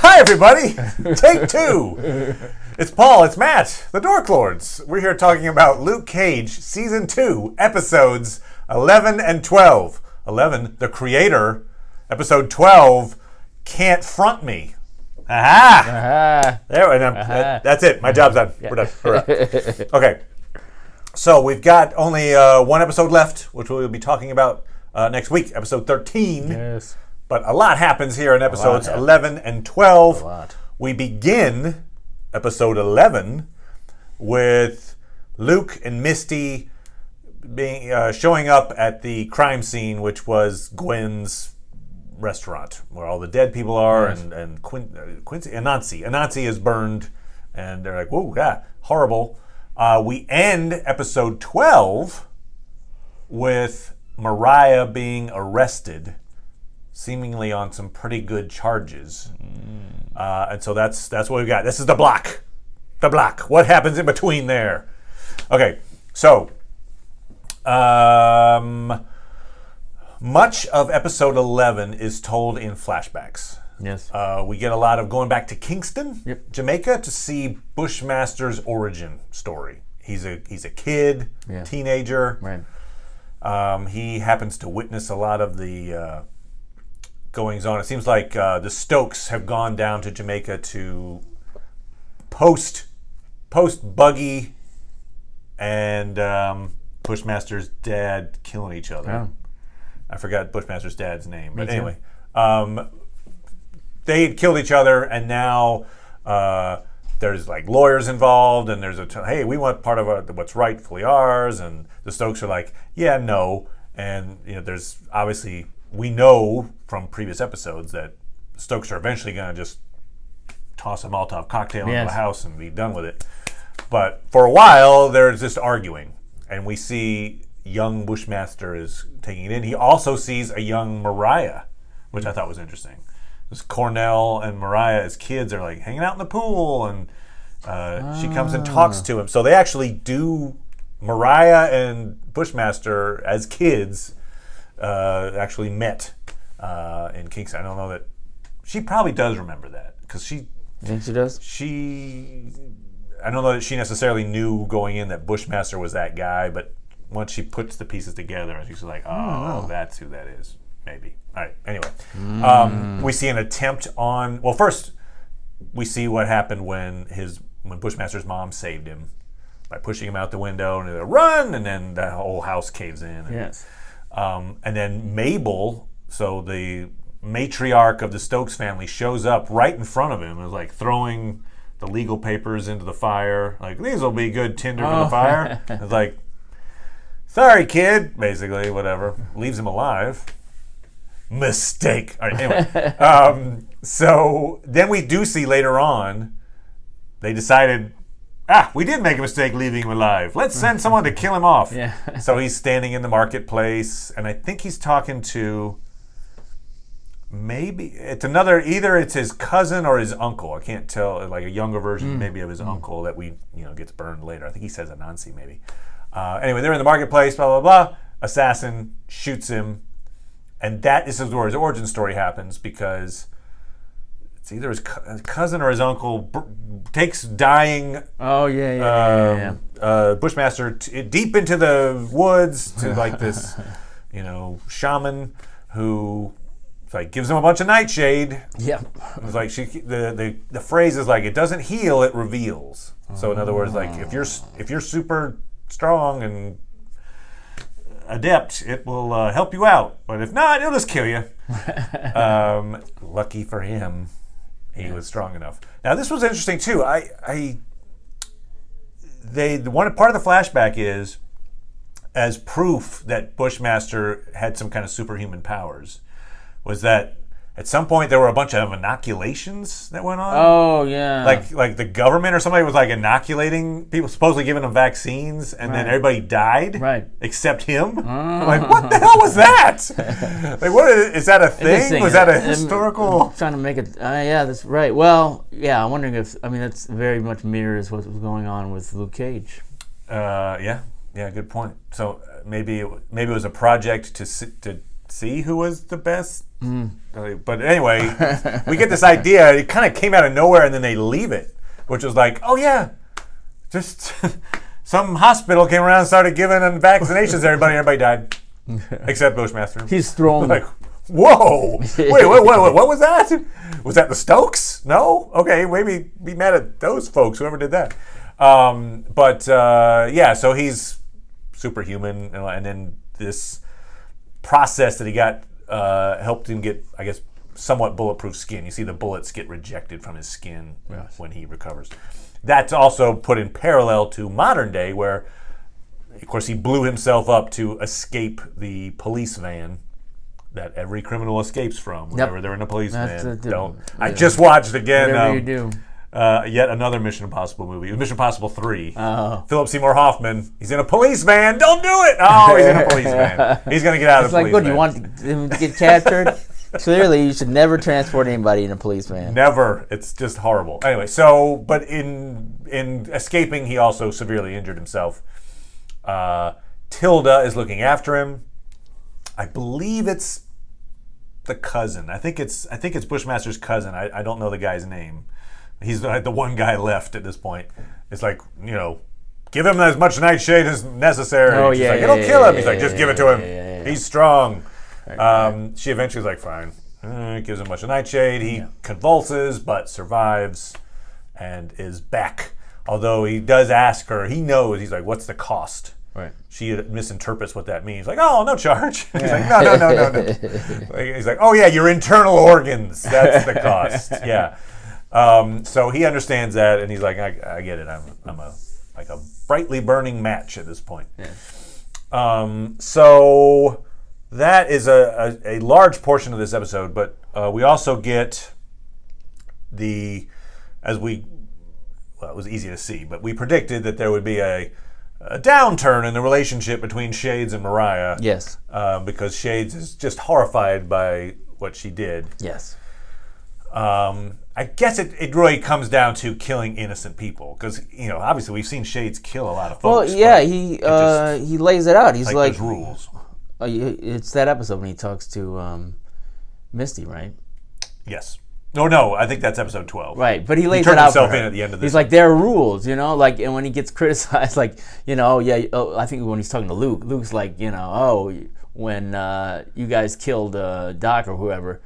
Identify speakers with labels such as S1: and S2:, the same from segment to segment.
S1: Hi, everybody. Take two. It's Paul. It's Matt. The Dork Lords. We're here talking about Luke Cage, Season 2, Episodes 11 and 12. 11, The Creator. Episode 12, Can't Front Me. Aha!
S2: Aha.
S1: There, and that's it. My job's done. Yeah. We're done. Okay. So we've got only one episode left, which we'll be talking about next week, episode 13.
S2: Yes.
S1: But a lot happens here in episodes 11 and 12.
S2: A lot.
S1: We begin episode 11 with Luke and Misty being showing up at the crime scene, which was Gwen's restaurant, where all the dead people are,
S2: yes.
S1: and Quincy Anansi is burned, and they're like, "Whoa, yeah, horrible." We end episode 12 with Mariah being arrested, seemingly on some pretty good charges. And so that's what we've got. This is the block. The block. What happens in between there? Okay, so much of episode 11 is told in flashbacks.
S2: Yes.
S1: We get a lot of going back to Kingston,
S2: Yep.
S1: Jamaica, to see Bushmaster's origin story. He's a kid,
S2: Yeah.
S1: teenager.
S2: Right.
S1: He happens to witness a lot of the goings on. It seems like the Stokes have gone down to Jamaica to post Buggy and Bushmaster's dad killing each other.
S2: Oh.
S1: I forgot Bushmaster's dad's name, but
S2: Me too.
S1: anyway, they had killed each other, and now there's like lawyers involved, and there's hey, we want part of what's rightfully ours, and the Stokes are like, yeah, no, and there's obviously, we know from previous episodes that the Stokes are eventually going to just toss a Molotov cocktail into the house and be done with it. But for a while, they're just arguing, and we see young Bushmaster is taking it in. He also sees a young Mariah, which I thought was interesting. This Cornell and Mariah as kids are like hanging out in the pool, and she comes and talks to him. So they actually do, Mariah and Bushmaster as kids actually met in Kingston. I don't know that she probably does remember that, because she.
S2: You think she does?
S1: I don't know that she necessarily knew going in that Bushmaster was that guy, but once she puts the pieces together, she's like, oh, that's who that is. Maybe. All right. Anyway, we see an attempt on. Well, first we see what happened when Bushmaster's mom saved him by pushing him out the window, and they run, and then the whole house caves in. And,
S2: Yes.
S1: and then Mabel, so the matriarch of the Stokes family, shows up right in front of him, and is like throwing the legal papers into the fire. Like, these will be good tinder for the fire. It's like, sorry, kid, basically, whatever. Leaves him alive. Mistake. All right, anyway. So then we do see later on, they decided, we did make a mistake leaving him alive. Let's send someone to kill him off.
S2: Yeah.
S1: So he's standing in the marketplace, and I think he's talking to, maybe, either it's his cousin or his uncle. I can't tell, like a younger version maybe of his uncle that gets burned later. I think he says Anansi maybe. Anyway, they're in the marketplace, blah, blah, blah. Assassin shoots him. And that is where his origin story happens, because it's either his cousin or his uncle takes dying Bushmaster deep into the woods to like this, shaman who like gives him a bunch of nightshade.
S2: Yeah.
S1: It's like the phrase is like, it doesn't heal, it reveals. So in other words, like if you're super strong and adept, it will help you out, but if not, it'll just kill you. Lucky for him, he was strong enough. Now this was interesting too. One part of the flashback is as proof that Bushmaster had some kind of superhuman powers, was that at some point there were a bunch of inoculations that went on.
S2: Oh, yeah.
S1: Like the government or somebody was like inoculating people, supposedly giving them vaccines, and then everybody died,
S2: right,
S1: except him. I'm like, what the hell was that? Like, what is that a thing? Was that a historical?
S2: I'm trying to make it. Yeah, that's right. Well, yeah, I'm wondering if that's very much mirrors what was going on with Luke Cage.
S1: Yeah, good point. So maybe it was a project to see who was the best. But anyway, we get this idea. It kind of came out of nowhere, and then they leave it, which was like, oh yeah, just some hospital came around and started giving them vaccinations to everybody, and everybody died, except Bushmaster.
S2: He's thrown.
S1: Like, whoa, wait, what was that? Was that the Stokes? No? Okay, maybe be mad at those folks, whoever did that. Yeah, so he's superhuman, and then this process that he got helped him get, I guess, somewhat bulletproof skin. You see the bullets get rejected from his skin when he recovers. That's also put in parallel to modern day, where, of course, he blew himself up to escape the police van that every criminal escapes from whenever they're in a police van. I just watched again.
S2: Whatever you do.
S1: Yet another Mission Impossible movie. It was Mission Impossible 3. Philip Seymour Hoffman. He's in a police van. Don't do it. Oh, he's in a police van. He's going to get out of the police van.
S2: It's like, what, do you want him to get captured? Clearly, you should never transport anybody in a police van.
S1: Never. It's just horrible. Anyway, so, but in escaping, he also severely injured himself. Tilda is looking after him. I believe it's the cousin. I think it's Bushmaster's cousin. I don't know the guy's name. He's the one guy left at this point. It's like, give him as much nightshade as necessary.
S2: Oh,
S1: She's
S2: yeah,
S1: like,
S2: yeah,
S1: it'll kill him.
S2: yeah,
S1: He's like, just give it to him. He's strong. She eventually is like, fine. Gives him a bunch of nightshade. He convulses, but survives and is back. Although he does ask her, he knows, he's like, what's the cost?
S2: Right.
S1: She misinterprets what that means. Like, oh, no charge. He's like, no. He's like, oh, yeah, your internal organs. That's the cost. Yeah. So he understands that, and he's like, I get it. I'm a brightly burning match at this point. Yeah. So that is a large portion of this episode, but we also get it was easy to see, but we predicted that there would be a downturn in the relationship between Shades and Mariah.
S2: Yes.
S1: Because Shades is just horrified by what she did.
S2: Yes.
S1: I guess it really comes down to killing innocent people, because obviously we've seen Shades kill a lot of folks.
S2: Well, yeah, he lays it out. He's like
S1: there's rules.
S2: It's that episode when he talks to Misty, right?
S1: Yes. No, I think that's episode 12.
S2: Right, but he lays
S1: turned
S2: it out
S1: himself
S2: for her.
S1: in at the end of this.
S2: He's like, there are rules, and when he gets criticized, I think when he's talking to Luke, Luke's like, when you guys killed Doc or whoever,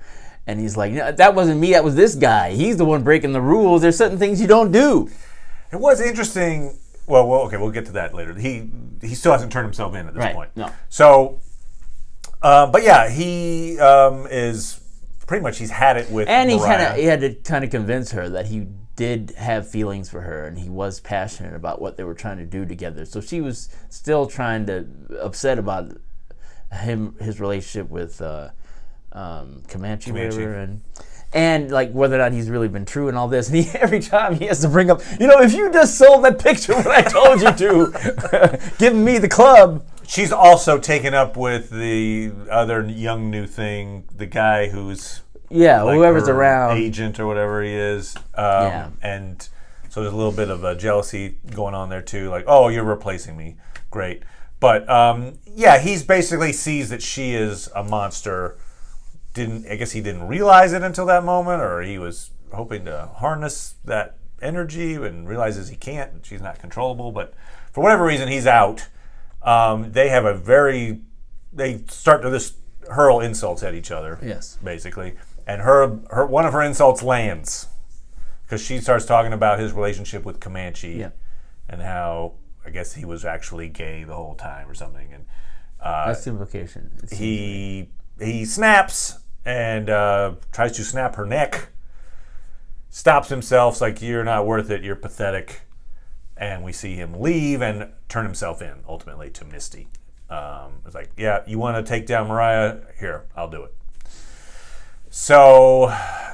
S2: and he's like, no, that wasn't me, that was this guy. He's the one breaking the rules. There's certain things you don't do.
S1: It was interesting. Well, okay, we'll get to that later. He still hasn't turned himself in at this point.
S2: No.
S1: So, but yeah, he is pretty much, he's had it with Mariah.
S2: He had to kind of convince her that he did have feelings for her, and he was passionate about what they were trying to do together. So she was still upset about his relationship with Comanche. Whatever, and like whether or not he's really been true and all this. And every time he has to bring up, if you just sold that picture when I told you to, giving me the club.
S1: She's also taken up with the other young new thing, the guy who's
S2: whoever's around,
S1: agent or whatever he is. And so there's a little bit of a jealousy going on there too. Like, oh, you're replacing me, great. But he's basically sees that she is a monster. I guess he didn't realize it until that moment, or he was hoping to harness that energy and realizes he can't. She's not controllable, but for whatever reason, he's out. They start to just hurl insults at each other.
S2: Yes,
S1: basically, and her one of her insults lands because she starts talking about his relationship with Comanche and how I guess he was actually gay the whole time or something. And
S2: that's the implication.
S1: He snaps and tries to snap her neck. Stops himself. It's like, you're not worth it. You're pathetic. And we see him leave and turn himself in, ultimately, to Misty. It's like, yeah, you want to take down Mariah? Here, I'll do it. So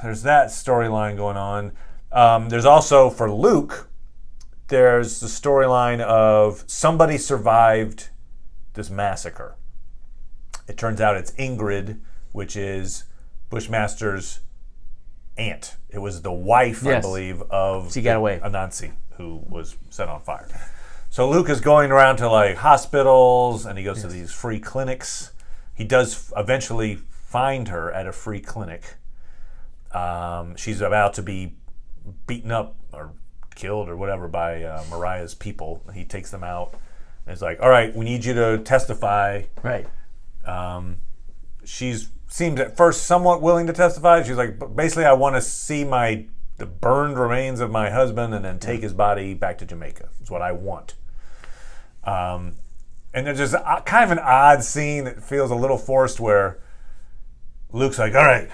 S1: there's that storyline going on. There's also, for Luke, there's the storyline of somebody survived this massacre. It turns out it's Ingrid, which is Bushmaster's aunt. It was the wife, I believe, of
S2: she got away.
S1: Anansi, who was set on fire. So Luke is going around to like hospitals, and he goes to these free clinics. he does eventually find her at a free clinic. She's about to be beaten up or killed or whatever by Mariah's people. He takes them out. And it's like, all right, we need you to testify.
S2: Right.
S1: Seems at first somewhat willing to testify. She's like, basically, I want to see the burned remains of my husband and then take his body back to Jamaica. That's what I want. And there's just kind of an odd scene that feels a little forced where Luke's like, all right,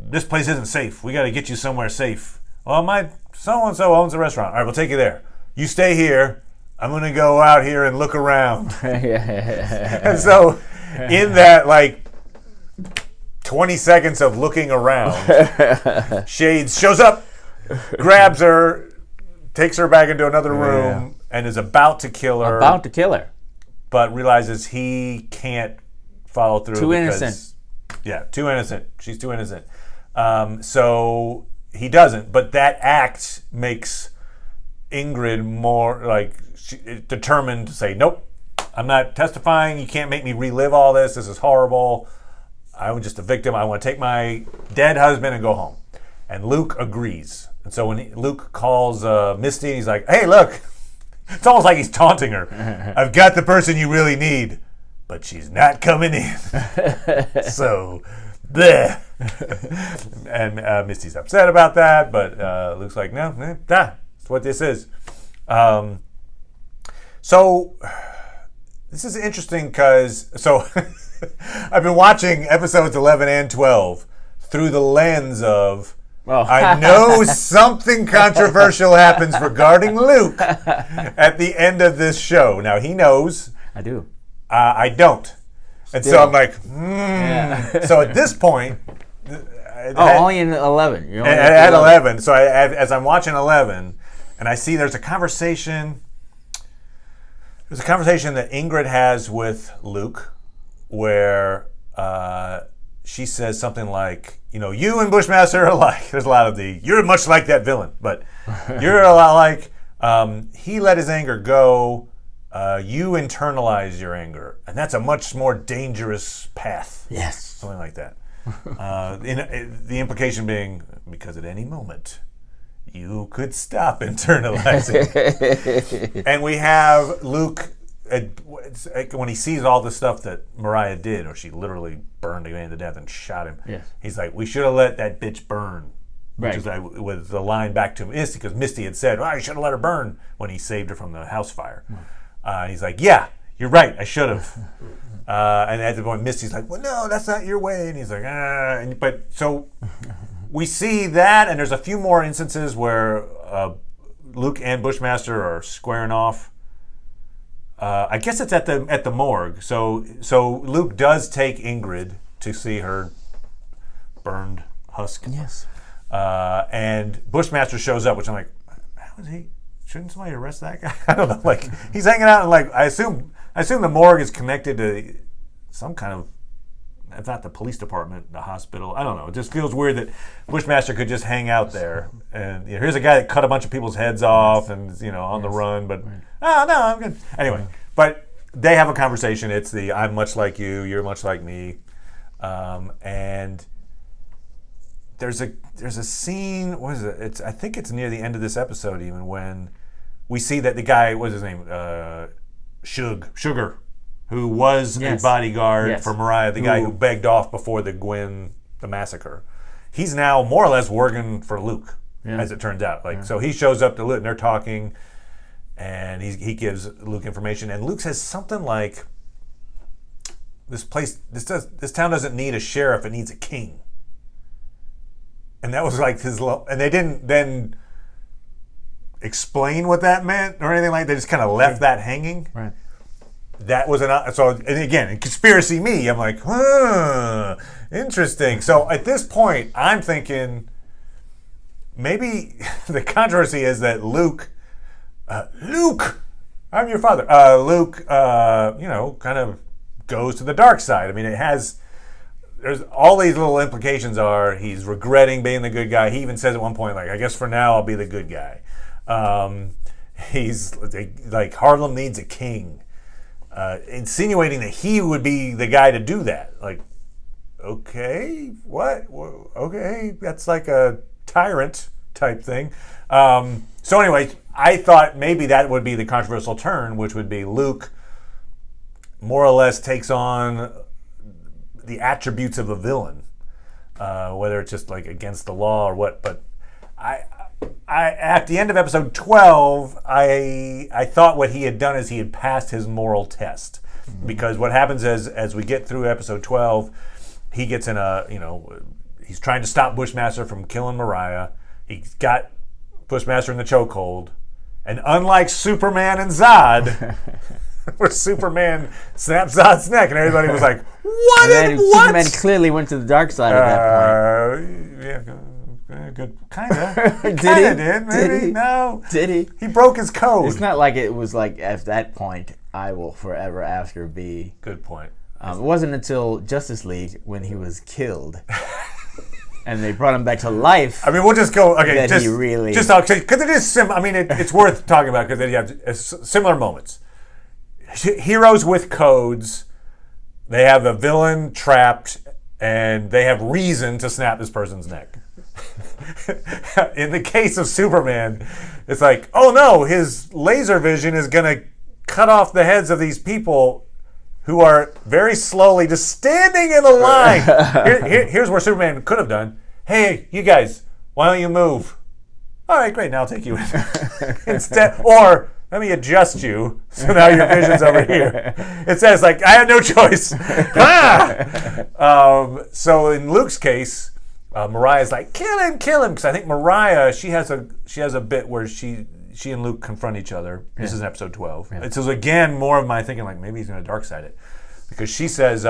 S1: this place isn't safe. We got to get you somewhere safe. Well, my so-and-so owns a restaurant. All right, we'll take you there. You stay here. I'm going to go out here and look around. And so in that, 20 seconds of looking around, Shades shows up, grabs her, takes her back into another room, and is about to kill her. But realizes he can't follow through.
S2: Too innocent.
S1: Yeah, too innocent. She's too innocent. So he doesn't. But that act makes Ingrid more determined to say, nope, I'm not testifying. You can't make me relive all this. This is horrible. I'm just a victim. I want to take my dead husband and go home. And Luke agrees. And so when Luke calls Misty, he's like, hey, look. It's almost like he's taunting her. I've got the person you really need, but she's not coming in. So, bleh. And Misty's upset about that, but Luke's like, no, that's what this is. So, this is interesting because, I've been watching episodes 11 and 12 through the lens of, I know something controversial happens regarding Luke at the end of this show. Now, he knows.
S2: I do.
S1: I don't. And so I'm like, So at this point.
S2: Only in 11. You're only
S1: at 11. So as I'm watching 11, and I see there's a conversation. There's a conversation that Ingrid has with Luke where she says something like, you and Bushmaster are alike. There's a lot of you're much like that villain, but you're a lot like, he let his anger go. You internalize your anger, and that's a much more dangerous path.
S2: Yes.
S1: Something like that. The implication being, because at any moment, you could stop internalizing. And we have Luke, when he sees all the stuff that Mariah did, or she literally burned a man to death and shot him, he's like, we should have let that bitch burn. Which is with the line back to Misty, because Misty had said, you should have let her burn when he saved her from the house fire. He's like, yeah, you're right, I should have. And at the point, Misty's like, well, no, that's not your way. And he's like, But so we see that, and there's a few more instances where Luke and Bushmaster are squaring off. I guess it's at the morgue. So Luke does take Ingrid to see her burned husk.
S2: Yes.
S1: And Bushmaster shows up, which I'm like, how is he? Shouldn't somebody arrest that guy? I don't know. He's hanging out, and I assume the morgue is connected to some kind of, if not the police department, the hospital. I don't know. It just feels weird that Bushmaster could just hang out there. And here's a guy that cut a bunch of people's heads off and on the run. But no, I'm good. Anyway, but they have a conversation. It's I'm much like you. You're much like me. And there's a scene. What is it? I think it's near the end of this episode even, when we see that the guy, what's his name? Sugar, who was a bodyguard for Mariah, the guy who begged off before the massacre. He's now more or less working for Luke, as it turns out. So he shows up to Luke, and they're talking, and he gives Luke information, and Luke says something like, this town doesn't need a sheriff, it needs a king. And that was and they didn't then explain what that meant or anything like that. They just kind of left that hanging.
S2: Right.
S1: That was and again, in conspiracy me, I'm like, interesting. So at this point, I'm thinking maybe the controversy is that Luke, I'm your father. Luke, kind of goes to the dark side. I mean, there's all these little implications are he's regretting being the good guy. He even says at one point, I guess for now I'll be the good guy. He's like, Harlem needs a king. insinuating that he would be the guy to do that. Like, okay, what? Okay, that's like a tyrant type thing. So anyway, I thought maybe that would be the controversial turn, which would be Luke more or less takes on the attributes of a villain, whether it's just like against the law or what. But I at the end of episode 12, I thought what he had done is he had passed his moral test. Because what happens is, as we get through episode 12, he gets in he's trying to stop Bushmaster from killing Mariah. He's got Bushmaster in the chokehold. And unlike Superman and Zod, where Superman snapped Zod's neck and everybody was like, what?
S2: And then
S1: what?
S2: Superman clearly went to the dark side at that point.
S1: Yeah, good. Kinda. He kinda did. Maybe.
S2: Did he?
S1: No.
S2: Did he?
S1: He broke his code.
S2: It's not like it was like at that point, I will forever after be.
S1: Good point.
S2: It wasn't until Justice League when he was killed. And they brought him back to life.
S1: I mean, we'll just go. Okay,
S2: that he really
S1: just because it is it's worth talking about because you have similar moments. Heroes with codes. They have a villain trapped, and they have reason to snap this person's neck. In the case of Superman, it's like, oh no, his laser vision is going to cut off the heads of these people who are very slowly just standing in a line. Here's where Superman could have done. Hey, you guys, why don't you move? All right, great, now I'll take you in. Instead, or let me adjust you so now your vision's over here. It says, like, I have no choice. So in Luke's case, Mariah's like, kill him, because I think Mariah, she has a bit where she and Luke confront each other. This is in episode 12. Yeah. It was again more of my thinking, like maybe he's going to dark side it, because she says,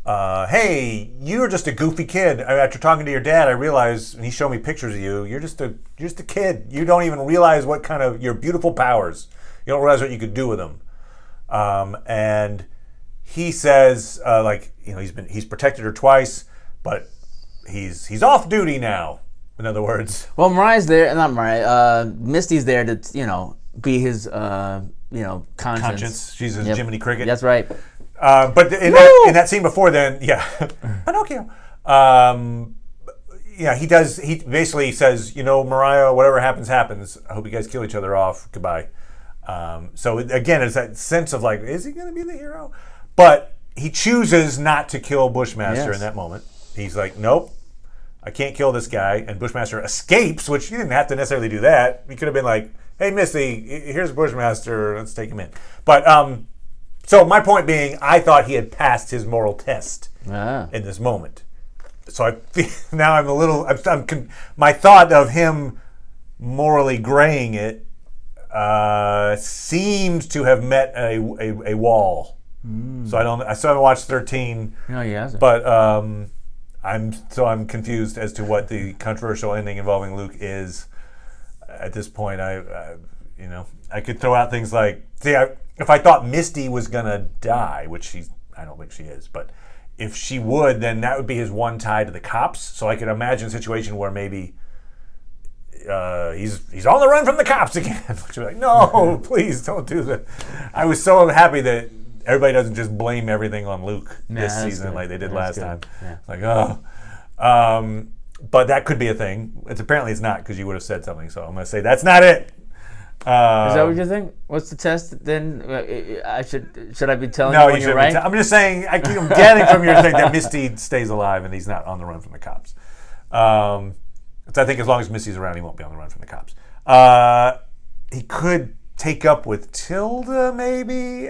S1: "Hey, you're just a goofy kid. After talking to your dad, I realized, and he showed me pictures of you. You're just a kid. You don't even realize what kind of your beautiful powers. You don't realize what you could do with them." And he says, he's protected her twice, but he's off duty now. In other words,
S2: well, Mariah's there, not Mariah. Misty's there to be his conscience.
S1: She's his Jiminy Cricket.
S2: That's right.
S1: But in that scene before then, Pinocchio. He does. He basically says, Mariah, whatever happens, happens. I hope you guys kill each other off. Goodbye. So again, it's that sense of like, is he going to be the hero? But he chooses not to kill Bushmaster in that moment. He's like, nope. I can't kill this guy, and Bushmaster escapes, which you didn't have to necessarily do that. You could have been like, hey, Misty, here's Bushmaster, let's take him in. But, so my point being, I thought he had passed his moral test in this moment. So I feel, now I'm a little, my thought of him morally graying it seemed to have met a wall. So I still haven't watched 13.
S2: No, he hasn't.
S1: But, I'm confused as to what the controversial ending involving Luke is. At this point, I could throw out things like, if I thought Misty was gonna die, which I don't think she is, but if she would, then that would be his one tie to the cops. So I could imagine a situation where maybe he's on the run from the cops again. Which would be like, no, please don't do that. I was so happy that everybody doesn't just blame everything on Luke this season like they did last time. Yeah. Like, but that could be a thing. Apparently it's not, because you would have said something. So I'm going to say that's not it.
S2: Is that what you think? What's the test then? Should I be telling you when you're right?
S1: I'm just saying, I'm getting from your thing that Misty stays alive and he's not on the run from the cops. So I think as long as Misty's around, he won't be on the run from the cops. He could take up with Tilda, maybe.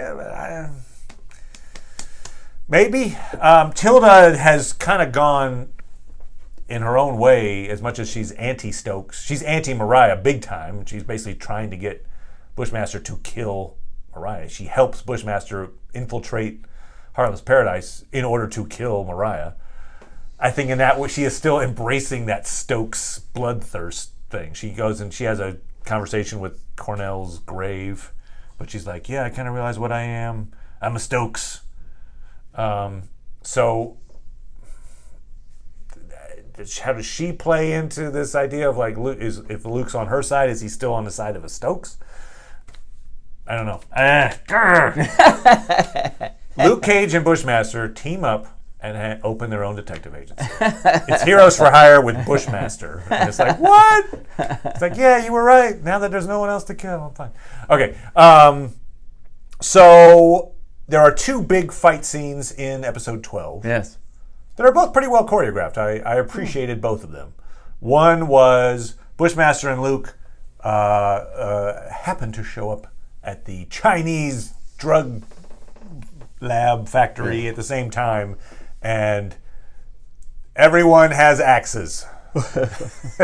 S1: Tilda has kind of gone in her own way, as much as she's anti-Stokes. She's anti-Mariah big time. She's basically trying to get Bushmaster to kill Mariah. She helps Bushmaster infiltrate Heartless Paradise in order to kill Mariah. I think in that way she is still embracing that Stokes bloodthirst thing. She goes and she has a conversation with Cornell's grave, but she's like, yeah, I kind of realize what I am. I'm a Stokes. So how does she play into this idea of like, if Luke's on her side, is he still on the side of a Stokes? I don't know. Luke Cage and Bushmaster team up and open their own detective agency. It's Heroes for Hire with Bushmaster. And it's like, what? It's like, yeah, you were right. Now that there's no one else to kill, I'm fine. Okay. So there are 2 big fight scenes in episode 12.
S2: Yes.
S1: That are both pretty well choreographed. I appreciated both of them. One was Bushmaster and Luke happened to show up at the Chinese drug lab factory at the same time, and everyone has axes.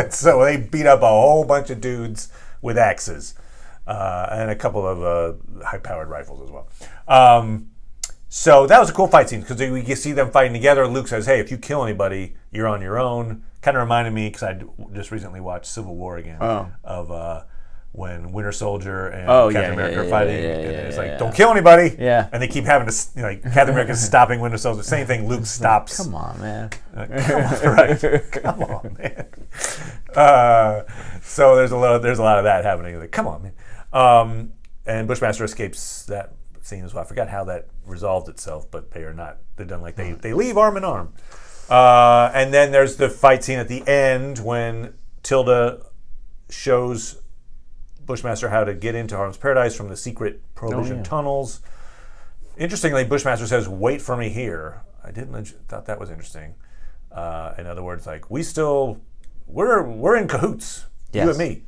S1: So they beat up a whole bunch of dudes with axes and a couple of high-powered rifles as well. So that was a cool fight scene because we see them fighting together. Luke says, hey, if you kill anybody, you're on your own. Kind of reminded me, because I just recently watched Civil War again, of when Winter Soldier and Captain America are fighting. And it's like, don't kill anybody.
S2: Yeah.
S1: And they keep having to, Captain America's stopping Winter Soldier. Same thing, Luke stops.
S2: Come on, man.
S1: Come on, man. So there's a lot of that happening. Like, come on, man. And Bushmaster escapes that scene as well. I forgot how that resolved itself, but they're done like they leave arm in arm. And then there's the fight scene at the end when Tilda shows Bushmaster how to get into Harlem's Paradise from the secret Prohibition tunnels. Interestingly, Bushmaster says, wait for me here. I thought that was interesting. In other words, like, we're in cahoots, you and me.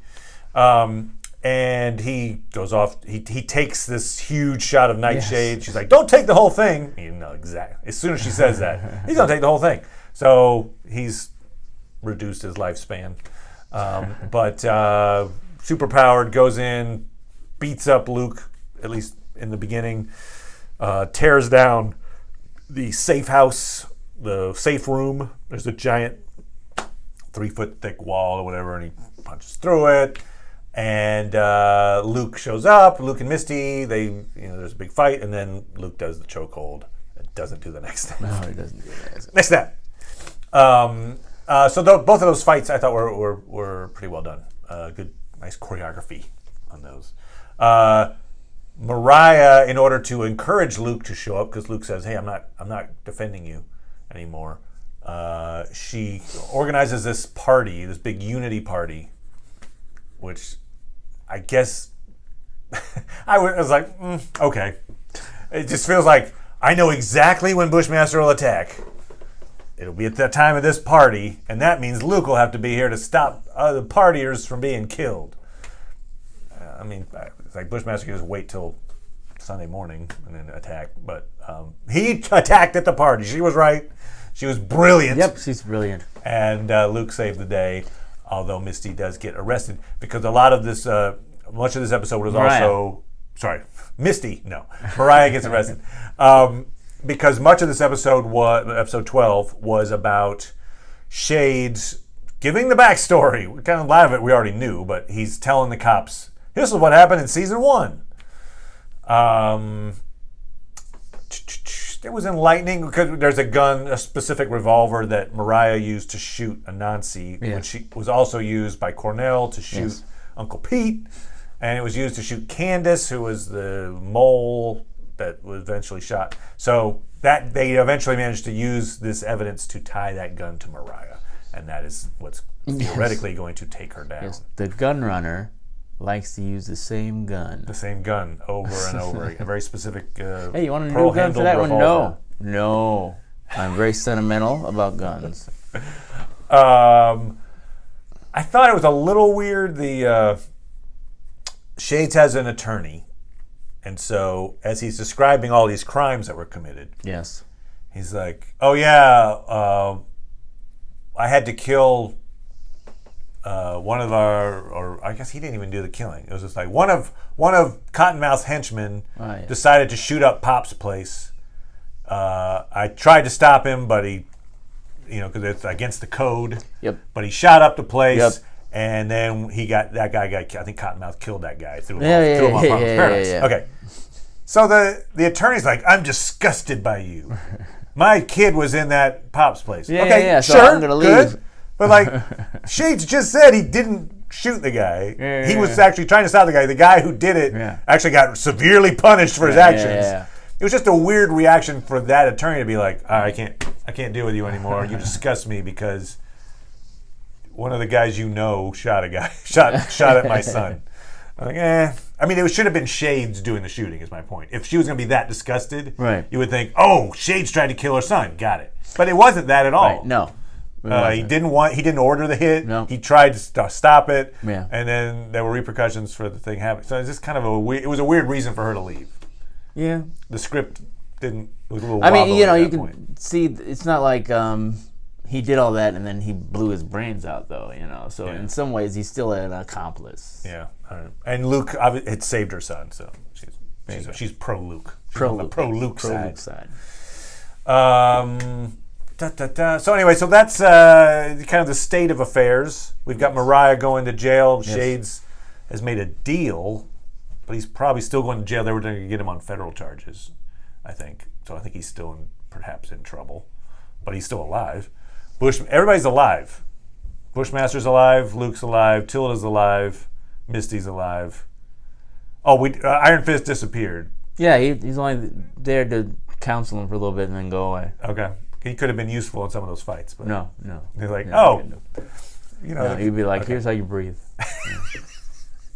S1: And he goes off, he takes this huge shot of Nightshade. She's like, don't take the whole thing. You know, exactly. As soon as she says that, he's going to take the whole thing. So he's reduced his lifespan. But superpowered, goes in, beats up Luke, at least in the beginning, tears down the safe house, the safe room. There's a giant 3-foot thick wall or whatever, and he punches through it. And Luke shows up. Luke and Misty. There's a big fight, and then Luke does the chokehold. It doesn't do the next thing.
S2: No, he doesn't do that.
S1: Next step. So both of those fights I thought were pretty well done. Good, nice choreography on those. Mariah, in order to encourage Luke to show up, because Luke says, "Hey, I'm not defending you anymore." She organizes this party, this big unity party, which I guess I was like, okay. It just feels like I know exactly when Bushmaster will attack. It'll be at the time of this party, and that means Luke will have to be here to stop other partiers from being killed. It's like Bushmaster can just wait till Sunday morning and then attack, but he attacked at the party. She was right. She was brilliant.
S2: Yep, she's brilliant.
S1: And Luke saved the day, although Misty does get arrested because a lot of this, much of this episode was Mariah gets arrested. Because much of this episode, episode 12, was about Shades giving the backstory. Kind of a lot of it we already knew, but he's telling the cops, this is what happened in season 1. It was enlightening because there's a gun, a specific revolver that Mariah used to shoot Anansi, which was also used by Cornell to shoot Uncle Pete, and it was used to shoot Candace, who was the mole that was eventually shot. So that they eventually managed to use this evidence to tie that gun to Mariah, and that is what's theoretically going to take her down.
S2: Yes. The gun runner likes to use the same gun.
S1: The same gun over and over. A very specific
S2: hey, you want a new gun for that revolver. One? No. I'm very sentimental about guns.
S1: I thought it was a little weird. The Shades has an attorney. And so, as he's describing all these crimes that were committed, he's like, "Oh yeah, I had to kill one of or I guess he didn't even do the killing. It was just like one of Cottonmouth's henchmen decided to shoot up Pop's place. I tried to stop him, but he, because it's against the code.
S2: Yep.
S1: But he shot up the place." Yep. And then that guy got killed. I think Cottonmouth killed that guy. Threw him off Harlem's Paradise. Okay. So the attorney's like, I'm disgusted by you. My kid was in that Pop's place.
S2: So
S1: sure,
S2: I'm gonna
S1: good.
S2: leave.
S1: But Shades just said he didn't shoot the guy.
S2: Yeah,
S1: He was
S2: yeah.
S1: actually trying to stop the guy. The guy who did it
S2: Yeah.
S1: actually got severely punished for his actions.
S2: Yeah.
S1: It was just a weird reaction for that attorney to be like, I can't deal with you anymore. You disgust me because one of the guys you know shot a guy, shot at my son. I'm like, I mean, it should have been Shades doing the shooting, is my point. If she was going to be that disgusted,
S2: Right.
S1: you would think, oh, Shades tried to kill her son. Got it. But it wasn't that at all.
S2: Right. No.
S1: He didn't order the hit.
S2: No.
S1: He tried to stop it.
S2: Yeah.
S1: And then there were repercussions for the thing happening. So it's just kind of it was a weird reason for her to leave.
S2: Yeah.
S1: The script didn't. It was a little.
S2: I mean,
S1: wobbly
S2: you know,
S1: at
S2: you
S1: that
S2: can
S1: point.
S2: see it's not like he did all that and then he blew his brains out, though. You know, so
S1: Yeah.
S2: in some ways he's still an accomplice.
S1: Yeah. And Luke had saved her son, so she's pro Luke.
S2: Pro Luke.
S1: Pro Luke
S2: side.
S1: So anyway, so that's kind of the state of affairs. We've got Mariah going to jail.
S2: Yes.
S1: Shades has made a deal, but he's probably still going to jail. They were going to get him on federal charges, I think. So I think he's still perhaps in trouble, but he's still alive. Everybody's alive. Bushmaster's alive. Luke's alive. Tilda's alive. Misty's alive. Oh, Iron Fist disappeared.
S2: Yeah, he's only there to counsel him for a little bit and then go away.
S1: Okay. He could have been useful in some of those fights, but
S2: No.
S1: he's like,
S2: No,
S1: you know.
S2: no, he'd be like,
S1: okay.
S2: here's how you breathe.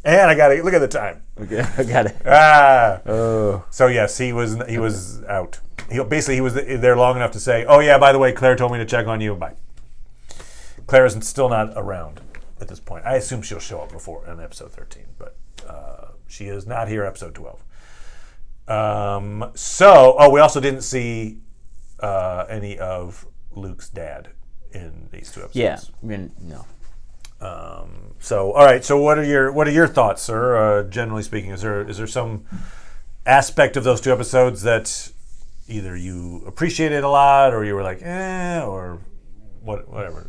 S1: And I got to look at the time.
S2: Okay, I got it.
S1: Oh. So yes, he was out. He was there long enough to say, "Oh yeah, by the way, Claire told me to check on you." Bye. Claire is still not around at this point. I assume she'll show up before in episode 13, but she is not here. Episode 12. We also didn't see any of Luke's dad in these two episodes.
S2: Yeah, I mean, no.
S1: All right. So, what are your thoughts, sir? Generally speaking, is there some aspect of those two episodes that either you appreciated a lot, or you were like, or whatever?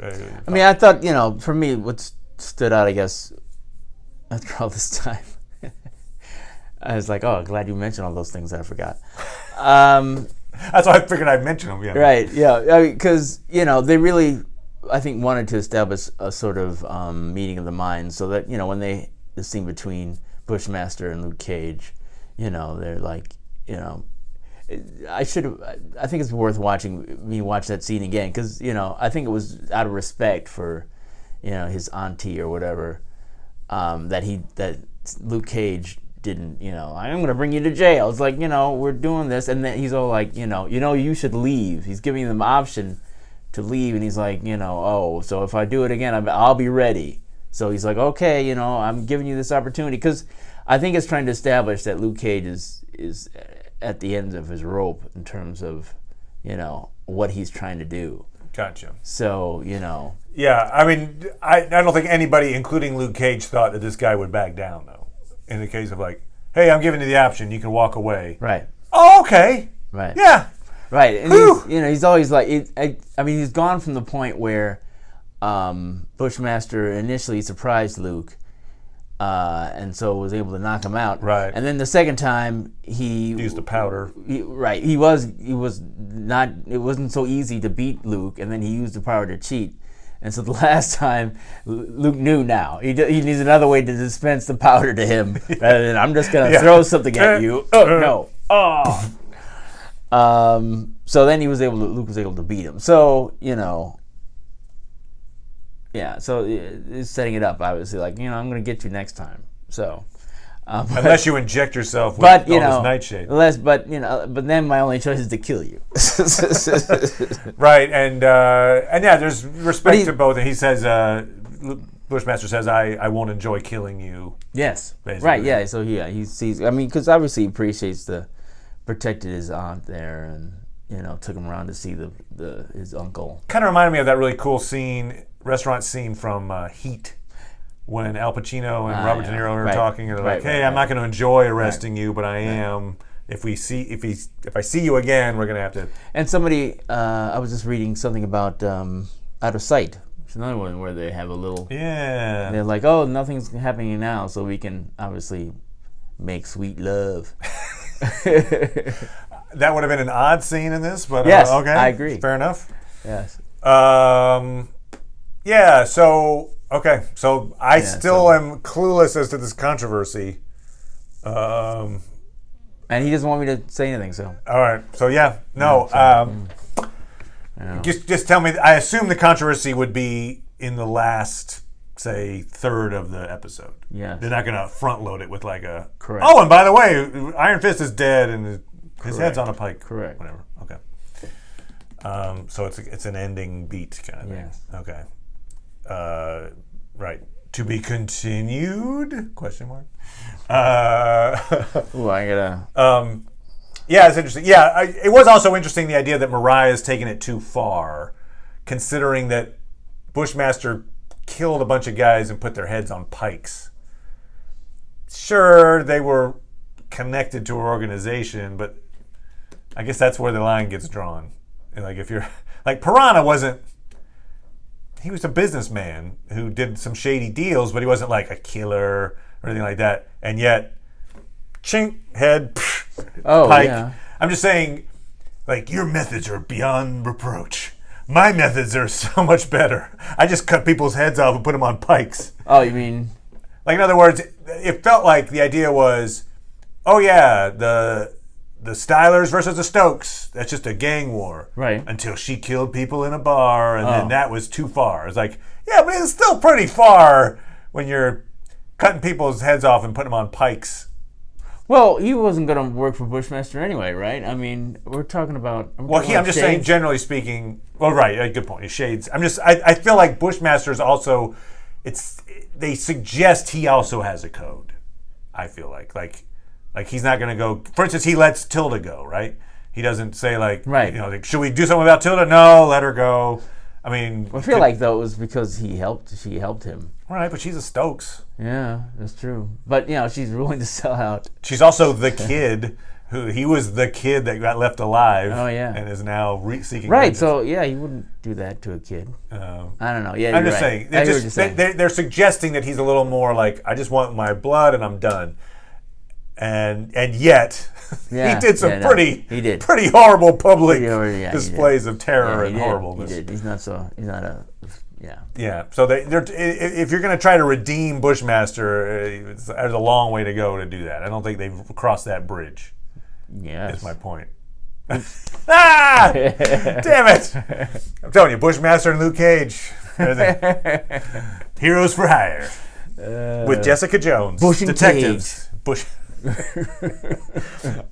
S2: I mean, I thought, for me, what stood out, I guess, after all this time, I was like, oh, glad you mentioned all those things that I forgot.
S1: That's why I figured I'd mention them. Yeah.
S2: Right. Yeah. Because they really, I think, wanted to establish a sort of meeting of the minds, so that when the scene between Bushmaster and Luke Cage, they're like, I think it's worth watch that scene again, because I think it was out of respect for his auntie or whatever, that Luke Cage didn't, I'm going to bring you to jail. It's like, we're doing this, and then he's all like, you should leave. He's giving them option to leave, and he's like, so if I do it again, I'll be ready. So he's like, okay, I'm giving you this opportunity, because I think it's trying to establish that Luke Cage is at the end of his rope in terms of, what he's trying to do.
S1: Gotcha.
S2: So,
S1: Yeah, I mean, I don't think anybody, including Luke Cage, thought that this guy would back down, though. In the case of like, hey, I'm giving you the option, you can walk away.
S2: Right.
S1: Oh, okay.
S2: Right.
S1: Yeah.
S2: Right, and he's always like, he's gone from the point where Bushmaster initially surprised Luke, and so was able to knock him out.
S1: Right.
S2: And then the second time he
S1: used the powder.
S2: He was not. It wasn't so easy to beat Luke, and then he used the power to cheat. And so the last time, Luke knew now. He needs another way to dispense the powder to him, rather than I'm just going to throw something at you. Oh, no. Oh. So then Luke was able to beat him. So, yeah, so it's setting it up, obviously, like, I'm going to get you next time. So.
S1: Unless you inject yourself with all this nightshade.
S2: But then my only choice is to kill you.
S1: Right, and yeah, there's respect to both. And he says, Bushmaster says, I won't enjoy killing you.
S2: Yes.
S1: Basically.
S2: Right, yeah, so he sees, because obviously he appreciates protected his aunt there, and, took him around to see his uncle.
S1: Kind of reminded me of that really cool restaurant scene from Heat. When Al Pacino and Robert De Niro are talking, and they're like, "Hey, I'm not going to enjoy arresting you, but I am. If I see you again, we're going to have to."
S2: And somebody, I was just reading something about Out of Sight. It's another one where they have a little.
S1: Yeah.
S2: They're like, "Oh, nothing's happening now, so we can obviously make sweet love."
S1: That would have been an odd scene in this, but
S2: yes,
S1: okay,
S2: I agree.
S1: Fair enough.
S2: Yes.
S1: Yeah. So. Okay, so I still am clueless as to this controversy.
S2: And he doesn't want me to say anything, so.
S1: All right, so just tell me. I assume the controversy would be in the last, say, third of the episode.
S2: Yeah.
S1: They're not going to front load it with like a.
S2: Correct.
S1: Oh, and by the way, Iron Fist is dead and his head's on a pike.
S2: Correct.
S1: Whatever. Okay. So it's an ending beat kind of thing.
S2: Yes.
S1: Okay. Right. To be continued? Question mark.
S2: Ooh, I gotta.
S1: Yeah, it's interesting. Yeah, it was also interesting the idea that Mariah's taken it too far, considering that Bushmaster killed a bunch of guys and put their heads on pikes. Sure, they were connected to her organization, but I guess that's where the line gets drawn. And like if you're like Piranha wasn't. He was a businessman who did some shady deals, but he wasn't like a killer or anything like that. And yet, chink, head, pike.
S2: Yeah.
S1: I'm just saying, like, your methods are beyond reproach. My methods are so much better. I just cut people's heads off and put them on pikes.
S2: Oh, you mean?
S1: Like, in other words, it felt like the idea was, oh yeah, the Stylers versus the Stokes. That's just a gang war.
S2: Right.
S1: Until she killed people in a bar, and then that was too far. It's like, yeah, but it's still pretty far when you're cutting people's heads off and putting them on pikes.
S2: Well, he wasn't going to work for Bushmaster anyway, right? I mean, we're talking about.
S1: I'm just saying, generally speaking. Well, right, good point. Shades. I feel like Bushmaster's also. They suggest he also has a code. I feel like he's not going to go. For instance, he lets Tilda go, right? He doesn't say like,
S2: right.
S1: Like, should we do something about Tilda? No, let her go. I mean,
S2: I feel like though it was because she helped him.
S1: Right, but she's a Stokes.
S2: Yeah, that's true. But she's willing to sell out.
S1: She's also the kid he was the kid that got left alive.
S2: Oh yeah,
S1: and is now seeking.
S2: Right.
S1: vengeance.
S2: So he wouldn't do that to a kid. I don't know. Yeah,
S1: I'm just saying. They're suggesting that he's a little more like, I just want my blood and I'm done. And yet he did some pretty horrible public displays of terror and horribleness.
S2: He did. He's not a.
S1: Yeah. So if you're going to try to redeem Bushmaster, there's a long way to go to do that. I don't think they've crossed that bridge.
S2: Yes.
S1: Is my point. Damn it! I'm telling you, Bushmaster and Luke Cage, heroes for hire with Jessica Jones,
S2: Bush and
S1: detectives. Bush. All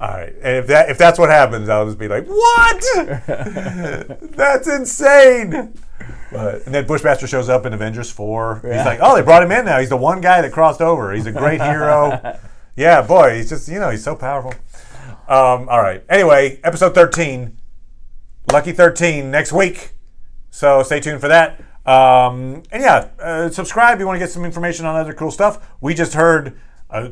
S1: right, and if that's what happens, I'll just be like, "What? That's insane!" And then Bushmaster shows up in Avengers 4. He's like, "Oh, they brought him in now. He's the one guy that crossed over. He's a great hero." Yeah, boy, he's just he's so powerful. All right. Anyway, episode 13, Lucky 13 next week. So stay tuned for that. Subscribe if you want to get some information on other cool stuff. We just heard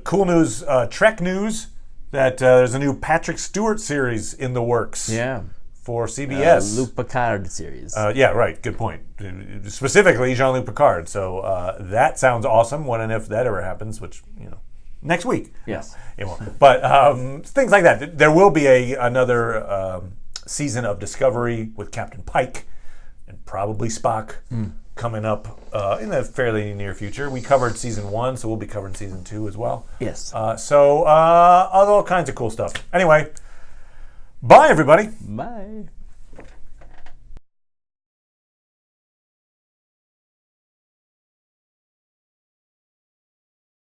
S1: cool news, Trek news, that there's a new Patrick Stewart series in the works.
S2: Yeah.
S1: For CBS.
S2: Luc Picard series.
S1: Yeah, right. Good point. Specifically, Jean-Luc Picard. So that sounds awesome. When and if that ever happens, which, next week.
S2: Yes.
S1: It won't. But things like that. There will be another season of Discovery with Captain Pike and probably Spock coming up in the fairly near future. We covered season 1, so we'll be covering season 2 as well.
S2: Yes.
S1: All kinds of cool stuff. Anyway, bye, everybody.
S2: Bye.